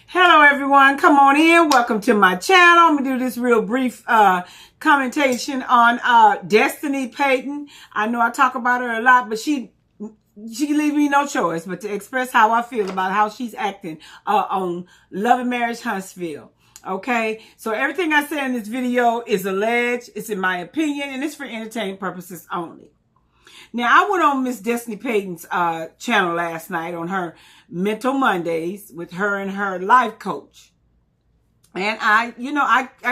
Hello everyone, come on in. Welcome to my channel. I'm gonna do this real brief commentation on Destiny Payton. I know I talk about her a lot, but she leave me no choice but to express how I feel about how she's acting on Love and Marriage Huntsville. Okay, so everything I say in this video is alleged, it's in my opinion, and it's for entertainment purposes only. Now, I went on Miss Destiny Payton's channel last night on her Mental Mondays with her and her life coach. And I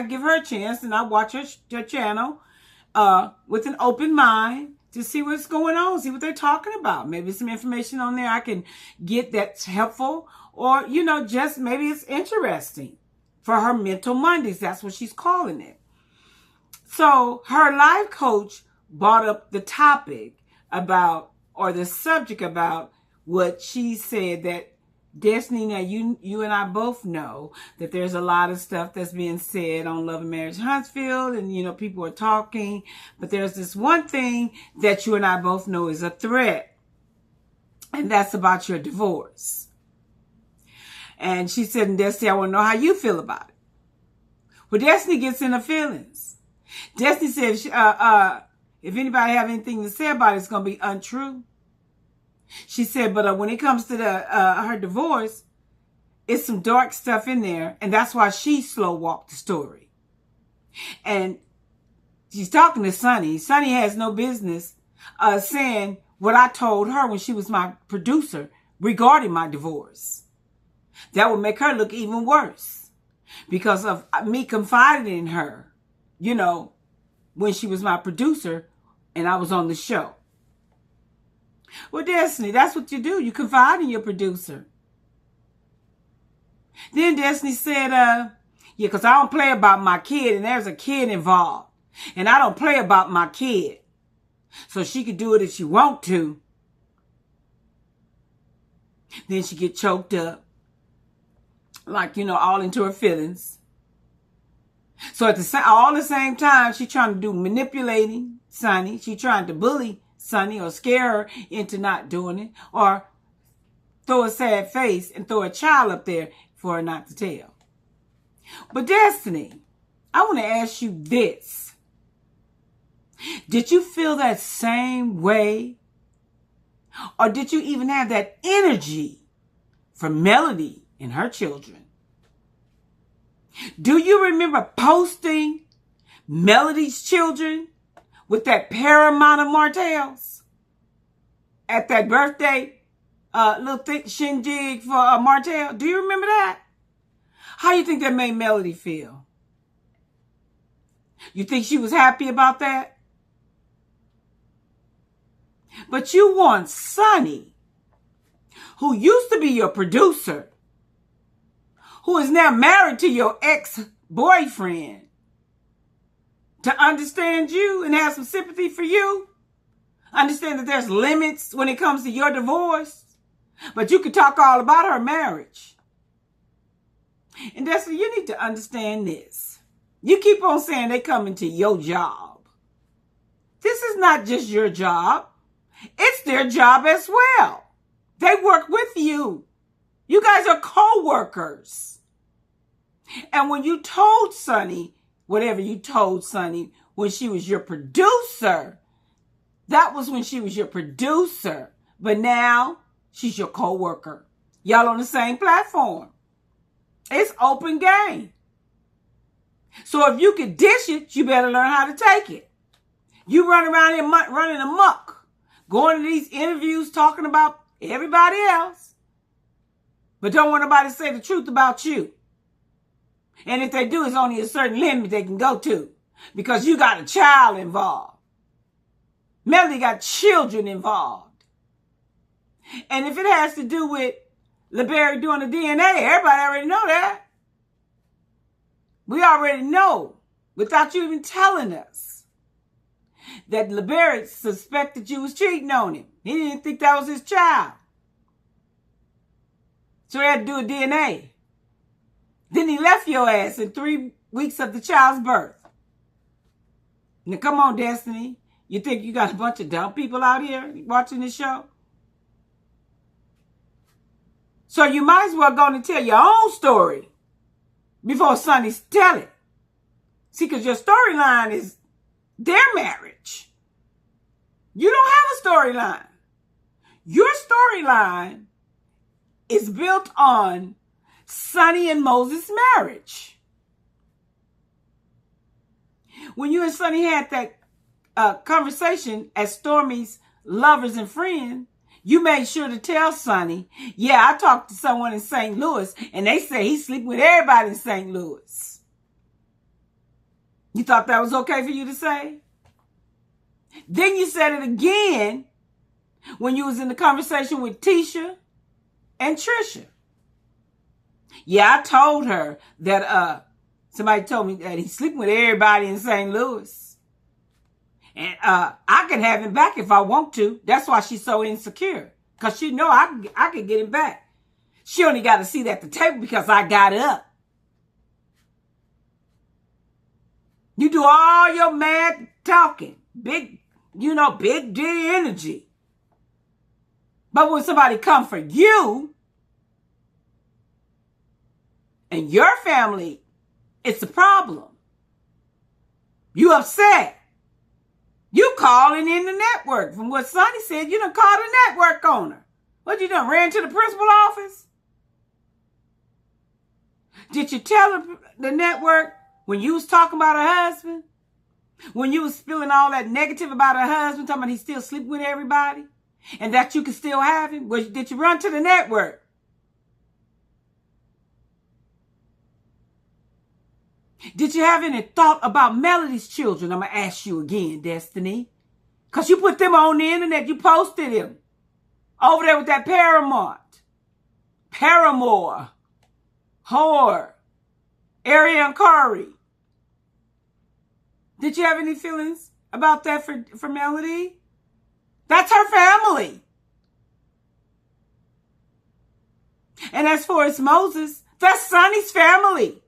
give her a chance and I watch her channel with an open mind to see what's going on, see what they're talking about. Maybe some information on there I can get that's helpful, or, just maybe it's interesting for her Mental Mondays. That's what she's calling it. So her life coach brought up the topic about, or the subject about, what she said that Destiny, now you and I both know that there's a lot of stuff that's being said on Love and Marriage Huntsville, and people are talking, but there's this one thing that you and I both know is a threat, and that's about your divorce. And she said, and Destiny, I want to know how you feel about it. Well, Destiny gets in her feelings. Destiny said, if anybody have anything to say about it, it's going to be untrue. She said, but when it comes to her divorce, it's some dark stuff in there. And that's why she slow walked the story. And she's talking to Sunni. Sunni has no business saying what I told her when she was my producer regarding my divorce. That would make her look even worse because of me confiding in her, when she was my producer and I was on the show. Well, Destiny, that's what you do. You confide in your producer. Then Destiny said, yeah, because I don't play about my kid, and there's a kid involved. And I don't play about my kid. So she could do it if she want to. Then she get choked up. Like, all into her feelings. So at all the same time, she trying to do manipulating Sunni. She trying to bully Sunni or scare her into not doing it, or throw a sad face and throw a child up there for her not to tell. But Destiny, I want to ask you this. Did you feel that same way? Or did you even have that energy for Melody and her children? Do you remember posting Melody's children with that paramount of Martells at that birthday little shindig for Martell? Do you remember that? How you think that made Melody feel? You think she was happy about that? But you want Sunni, who used to be your producer, who is now married to your ex-boyfriend, to understand you and have some sympathy for you. Understand that there's limits when it comes to your divorce. But you can talk all about her marriage. And Destiny, you need to understand this. You keep on saying they come into your job. This is not just your job. It's their job as well. They work with you. You guys are co-workers. And when you told Sunni, whatever you told Sunni when she was your producer, that was when she was your producer. But now she's your co-worker. Y'all on the same platform. It's open game. So if you can dish it, you better learn how to take it. You run around here running amok, going to these interviews talking about everybody else, but don't want nobody to say the truth about you. And if they do, it's only a certain limit they can go to, because you got a child involved. Melody got children involved. And if it has to do with LeBerry doing the DNA, everybody already know that. We already know, without you even telling us, that LeBerry suspected you was cheating on him. He didn't think that was his child. So he had to do a DNA. Then he left your ass in 3 weeks of the child's birth. Now come on, Destiny. You think you got a bunch of dumb people out here watching this show? So you might as well go and tell your own story before Sunni tell it. See, because your storyline is their marriage. You don't have a storyline. Your storyline is built on Sunni and Moses' marriage. When you and Sunni had that conversation as Stormy's lovers and friends, you made sure to tell Sunni, yeah, I talked to someone in St. Louis, and they say he's sleeping with everybody in St. Louis. You thought that was okay for you to say? Then you said it again when you was in the conversation with Tisha and Trisha. Yeah, I told her that somebody told me that he's sleeping with everybody in St. Louis. And I can have him back if I want to. That's why she's so insecure. Because she know I can get him back. She only got to sit at the table because I got up. You do all your mad talking. Big D energy. But when somebody come for you and your family, it's a problem. You upset. You calling in the network. From what Sunni said, you done called the network on her. What you done, ran to the principal office? Did you tell the network when you was talking about her husband? When you was spilling all that negative about her husband, talking about he's still sleeping with everybody? And that you can still have him? Did you run to the network? Did you have any thought about Melody's children? I'm going to ask you again, Destiny. Because you put them on the internet. You posted them. Over there with that Paramore. Whore. Ariane Curry. Did you have any feelings about that for Melody? That's her family. And as far as Moses, that's Sunni's family.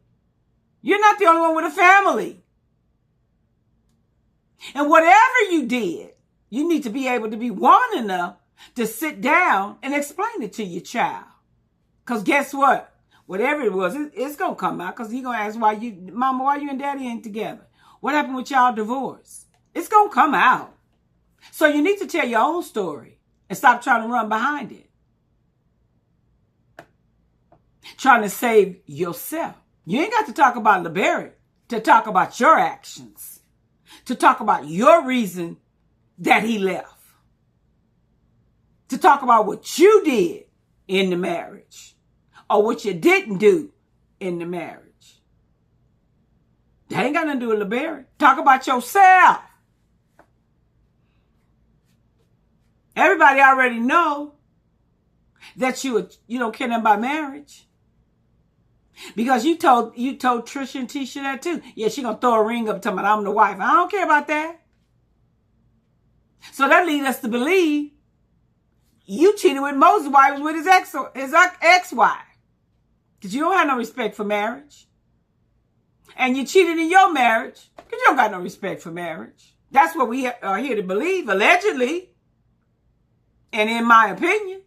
You're not the only one with a family. And whatever you did, you need to be able to be woman enough to sit down and explain it to your child. Because guess what? Whatever it was, it's going to come out because he's going to ask, Mama, why you and Daddy ain't together? What happened with y'all divorce? It's going to come out. So you need to tell your own story and stop trying to run behind it. Trying to save yourself. You ain't got to talk about LeBerry to talk about your actions, to talk about your reason that he left, to talk about what you did in the marriage or what you didn't do in the marriage. That ain't got nothing to do with LeBerry. Talk about yourself. Everybody already know that you don't care nothing about marriage. Because you told Trisha and Tisha that too. Yeah, she gonna throw a ring up talking about I'm the wife. I don't care about that. So that leads us to believe you cheated with Moses while he was with his ex-wife. Because you don't have no respect for marriage. And you cheated in your marriage because you don't got no respect for marriage. That's what we are here to believe, allegedly. And in my opinion.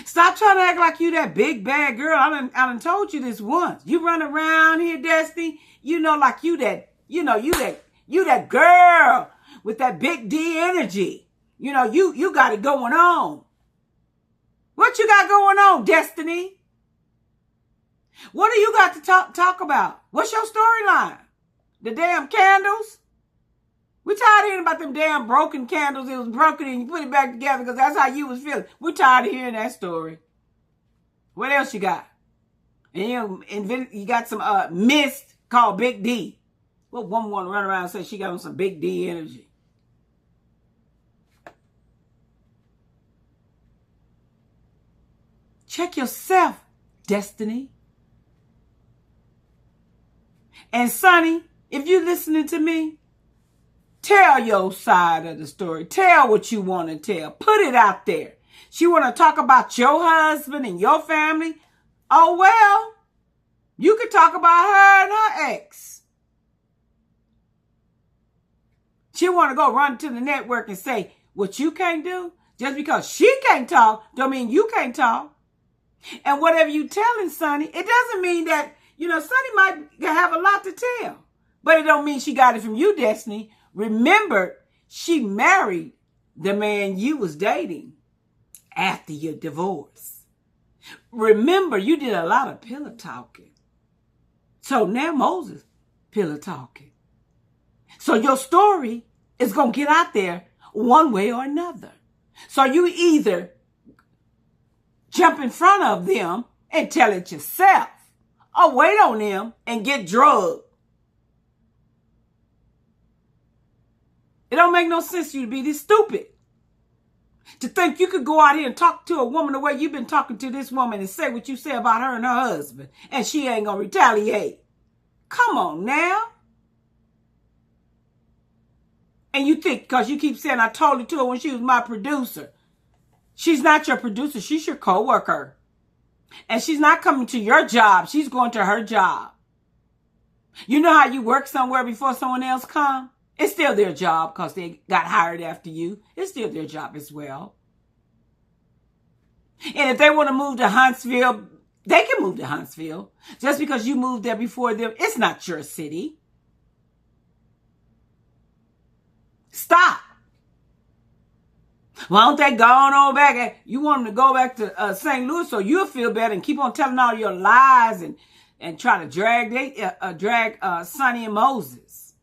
Stop trying to act like you that big bad girl. I done told you this once. You run around here, Destiny, like you that girl with that big D energy. You got it going on. What you got going on, Destiny? What do you got to talk about? What's your storyline? The damn candles? We're tired of hearing about them damn broken candles. It was broken and you put it back together because that's how you was feeling. We're tired of hearing that story. What else you got? And you got some mist called Big D. What woman want to run around and say she got on some Big D energy? Check yourself, Destiny. And Sunni, if you're listening to me, tell your side of the story. Tell what you want to tell. Put it out there. She want to talk about your husband and your family. Oh, well, you could talk about her and her ex. She want to go run to the network and say, what you can't do, Just because she can't talk, don't mean you can't talk. And whatever you telling Sunni, it doesn't mean that, Sunni might have a lot to tell. But it don't mean she got it from you, Destiny. Remember, she married the man you was dating after your divorce. Remember, you did a lot of pillow talking. So now Moses pillow talking. So your story is going to get out there one way or another. So you either jump in front of them and tell it yourself, or wait on them and get drugged. It don't make no sense for you to be this stupid. To think you could go out here and talk to a woman the way you've been talking to this woman and say what you say about her and her husband, and she ain't gonna retaliate. Come on now. And you think, because you keep saying I told it to her when she was my producer. She's not your producer. She's your co-worker. And she's not coming to your job. She's going to her job. You know how you work somewhere before someone else comes? It's still their job because they got hired after you. It's still their job as well. And if they want to move to Huntsville, they can move to Huntsville. Just because you moved there before them, it's not your city. Stop. Why don't they go on back? You want them to go back to St. Louis so you'll feel better and keep on telling all your lies and try to drag Sunni and Moses.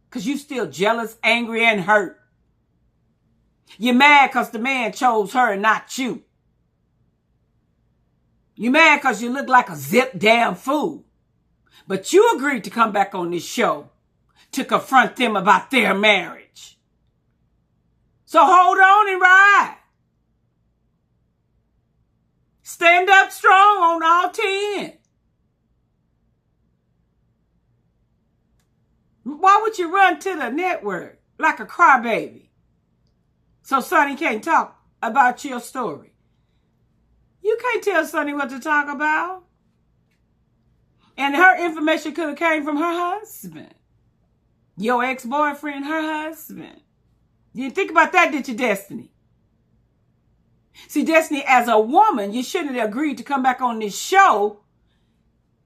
Because you still jealous, angry, and hurt. You're mad because the man chose her and not you. You're mad because you look like a zip damn fool. But you agreed to come back on this show to confront them about their marriage. So hold on and ride. Stand up strong on all 10. Why would you run to the network like a crybaby? So Sunni can't talk about your story. You can't tell Sunni what to talk about. And her information could have came from her husband. Your ex-boyfriend, her husband. You didn't think about that, did you, Destiny? See, Destiny, as a woman, you shouldn't have agreed to come back on this show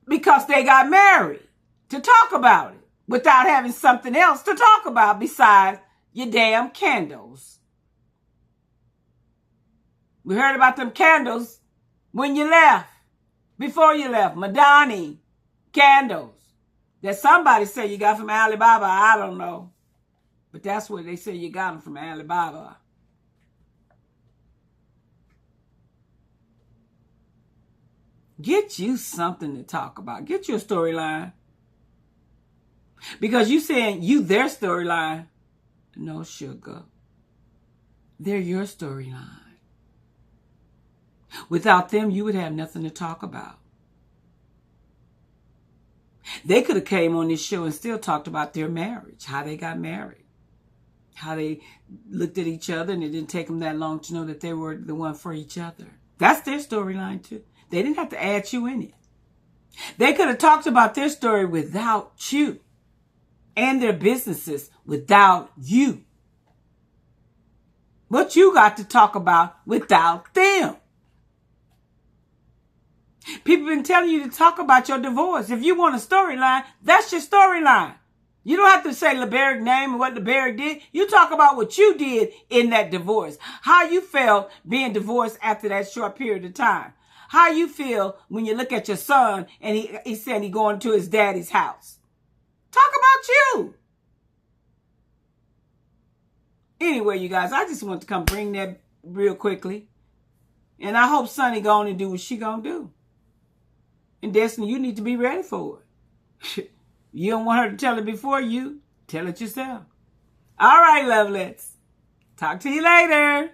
because they got married to talk about it without having something else to talk about besides your damn candles. We heard about them candles when you left, before you left, Madani candles that somebody said you got from Alibaba. I don't know. But that's where they say you got them from, Alibaba. Get you something to talk about. Get you a storyline. Because you saying you their storyline. No, sugar. They're your storyline. Without them, you would have nothing to talk about. They could have came on this show and still talked about their marriage, how they got married, how they looked at each other, and it didn't take them that long to know that they were the one for each other. That's their storyline too. They didn't have to add you in it. They could have talked about their story without you and their businesses without you. What you got to talk about without them. People been telling you to talk about your divorce. If you want a storyline, that's your storyline. You don't have to say LeBerrick's name and what LeBerrick did. You talk about what you did in that divorce. How you felt being divorced after that short period of time. How you feel when you look at your son and he said he going to his daddy's house. Talk about you. Anyway, you guys, I just want to come bring that real quickly. And I hope Sunni go on and do what she gonna do. And Destiny, you need to be ready for it. You don't want her to tell it before you. Tell it yourself. All right, lovelets. Talk to you later.